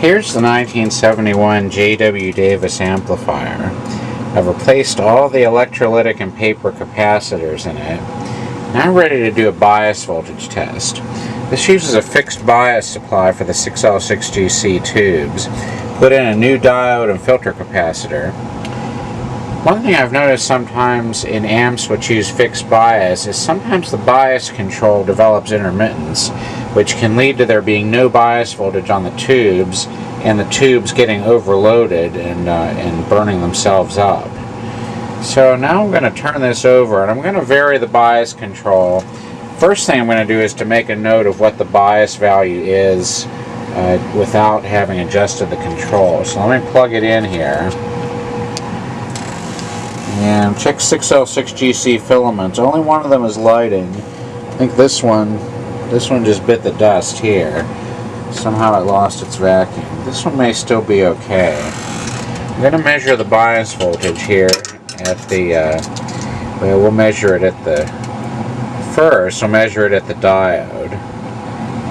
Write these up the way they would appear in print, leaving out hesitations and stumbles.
Here's the 1971 J.W. Davis amplifier. I've replaced all the electrolytic and paper capacitors in it. Now I'm ready to do a bias voltage test. This uses a fixed bias supply for the 6L6GC tubes. Put in a new diode and filter capacitor. One thing I've noticed sometimes in amps which use fixed bias is sometimes the bias control develops intermittence, which can lead to there being no bias voltage on the tubes and the tubes getting overloaded and burning themselves up. So now I'm going to turn this over and I'm going to vary the bias control. First thing I'm going to do is to make a note of what the bias value is without having adjusted the control. So let me plug it in here. And check 6L6GC filaments. Only one of them is lighting. I think this one just bit the dust here. Somehow it lost its vacuum. This one may still be okay. I'm going to measure the bias voltage here at the, well, we'll measure it at the, first we'll measure it at the diode.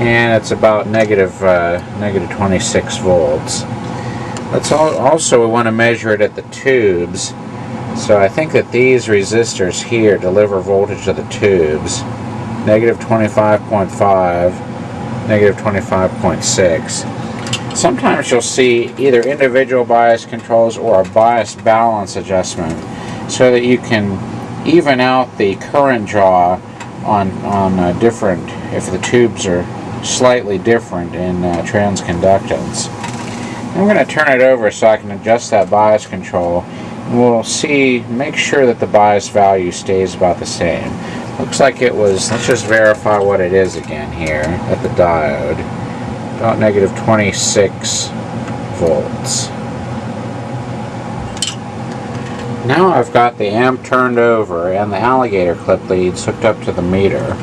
And it's about negative 26 volts. Let's also, we want to measure it at the tubes. So I think that these resistors here deliver voltage to the tubes. Negative 25.5, negative 25.6. Sometimes you'll see either individual bias controls or a bias balance adjustment so that you can even out the current draw on different, if the tubes are slightly different in transconductance. I'm going to turn it over so I can adjust that bias control. We'll see, make sure that the bias value stays about the same. Looks like it was, let's just verify what it is again here at the diode. About negative 26 volts. Now I've got the amp turned over and the alligator clip leads hooked up to the meter.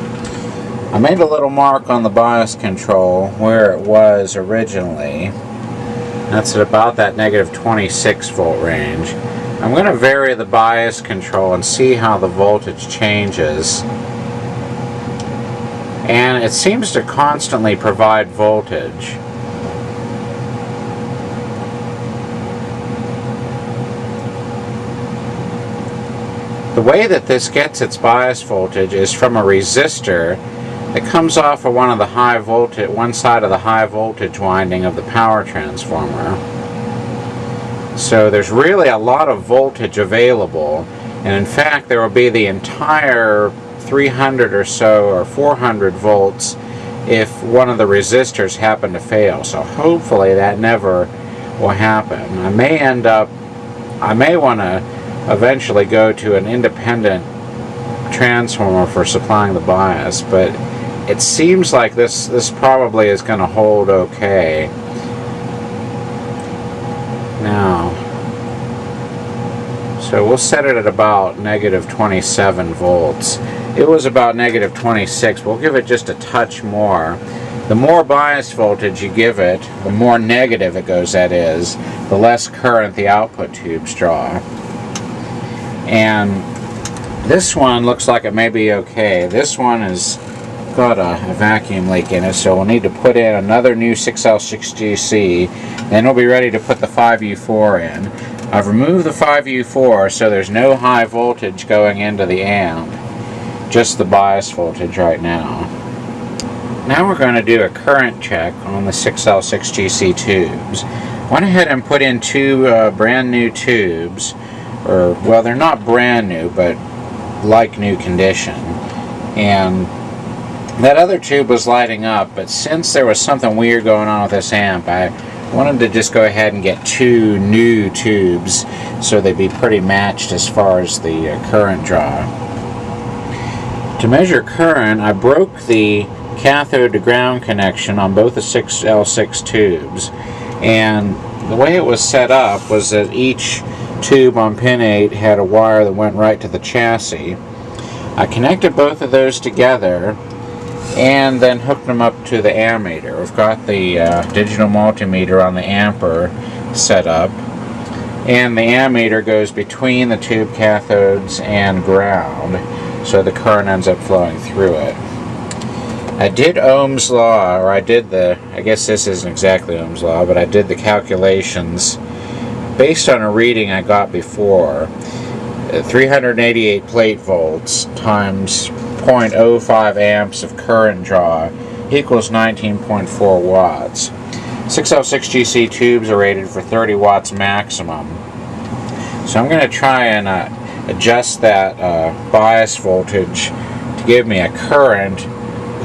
I made a little mark on the bias control where it was originally. That's at about that negative 26 volt range. I'm going to vary the bias control and see how the voltage changes. And it seems to constantly provide voltage. The way that this gets its bias voltage is from a resistor that comes off of one side of the high voltage winding of the power transformer. So there's really a lot of voltage available, and in fact there will be the entire 300 or so or 400 volts if one of the resistors happen to fail. So hopefully that never will happen. I may want to eventually go to an independent transformer for supplying the bias, but it seems like this probably is going to hold okay. Now, so we'll set it at about negative 27 volts. It was about negative 26. We'll give it just a touch more. The more bias voltage you give it, the more negative it goes, that is, the less current the output tubes draw. And this one looks like it may be okay. This one has got a vacuum leak in it, so we'll need to put in another new 6L6GC. Then we'll be ready to put the 5U4 in. I've removed the 5U4 so there's no high voltage going into the amp, just the bias voltage right now. Now we're going to do a current check on the 6L6GC tubes. Went ahead and put in two brand new tubes, or well, they're not brand new, but like new condition. And that other tube was lighting up, but since there was something weird going on with this amp, I wanted to just go ahead and get two new tubes so they'd be pretty matched as far as the current draw. To measure current, I broke the cathode to ground connection on both the 6L6 tubes, and the way it was set up was that each tube on pin 8 had a wire that went right to the chassis. I connected both of those together and then hooked them up to the ammeter. We've got the digital multimeter on the amper set up, and the ammeter goes between the tube cathodes and ground, so the current ends up flowing through it. I did Ohm's law, or I guess this isn't exactly Ohm's law, but I did the calculations based on a reading I got before. 388 plate volts times 0.05 amps of current draw equals 19.4 watts. 6L6GC tubes are rated for 30 watts maximum. So I'm going to try and adjust that bias voltage to give me a current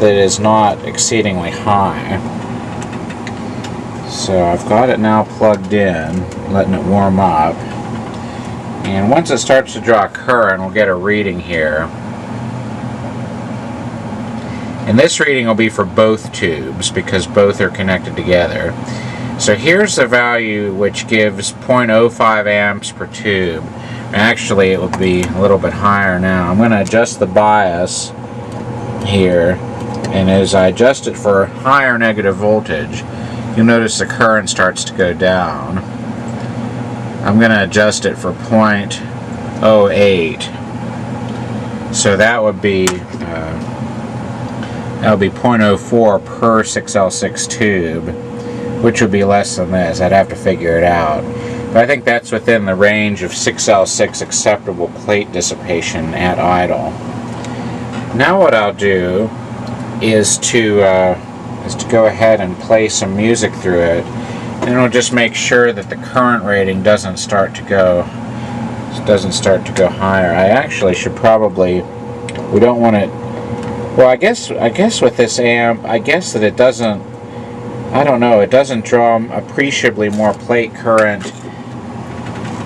that is not exceedingly high. So I've got it now plugged in, letting it warm up. And once it starts to draw current, we'll get a reading here. And this reading will be for both tubes because both are connected together. So here's the value which gives 0.05 amps per tube. Actually, it would be a little bit higher now. I'm going to adjust the bias here, and as I adjust it for higher negative voltage, you'll notice the current starts to go down. I'm going to adjust it for 0.08. So that would be 0.04 per 6L6 tube, which would be less than this. I'd have to figure it out. But I think that's within the range of 6L6 acceptable plate dissipation at idle. Now what I'll do is to go ahead and play some music through it, and it'll just make sure that the current rating doesn't start to go higher. I actually should probably, we don't want it, well, I guess with this amp, I guess that it doesn't, I don't know, it doesn't draw appreciably more plate current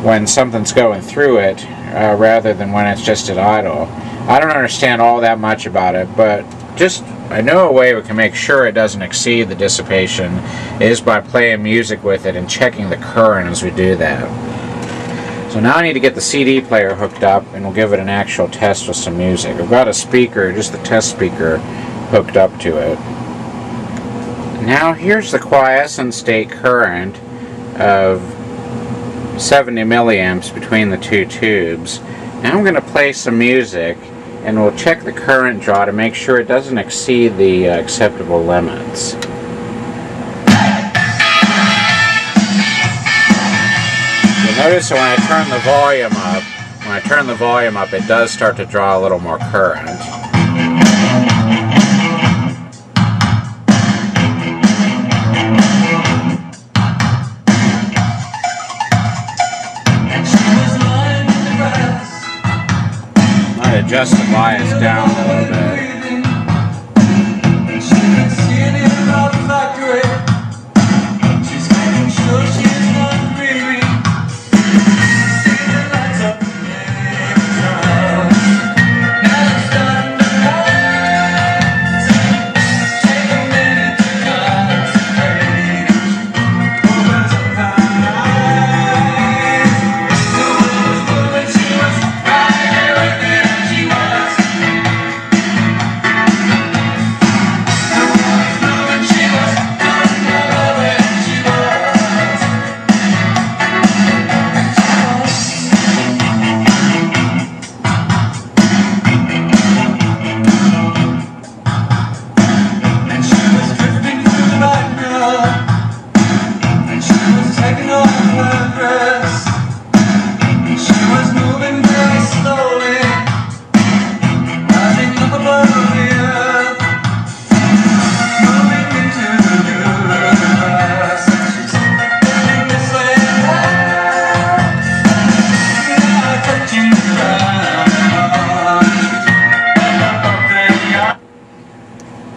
when something's going through it rather than when it's just at idle. I don't understand all that much about it, but just I know a way we can make sure it doesn't exceed the dissipation is by playing music with it and checking the current as we do that. So now I need to get the CD player hooked up, and we'll give it an actual test with some music. I've got a speaker, just the test speaker, hooked up to it. Now here's the quiescent state current of 70 milliamps between the two tubes. Now I'm going to play some music, and we'll check the current draw to make sure it doesn't exceed the acceptable limits. You'll notice that when I turn the volume up, it does start to draw a little more current. Adjust the bias down a little bit.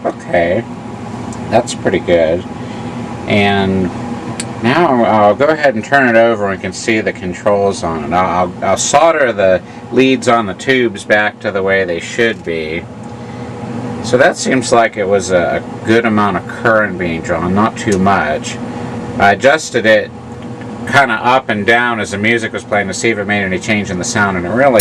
Okay, that's pretty good. And now I'll go ahead and turn it over and we can see the controls on it. I'll solder the leads on the tubes back to the way they should be. So that seems like it was a good amount of current being drawn, not too much. I adjusted it kind of up and down as the music was playing to see if it made any change in the sound, and it really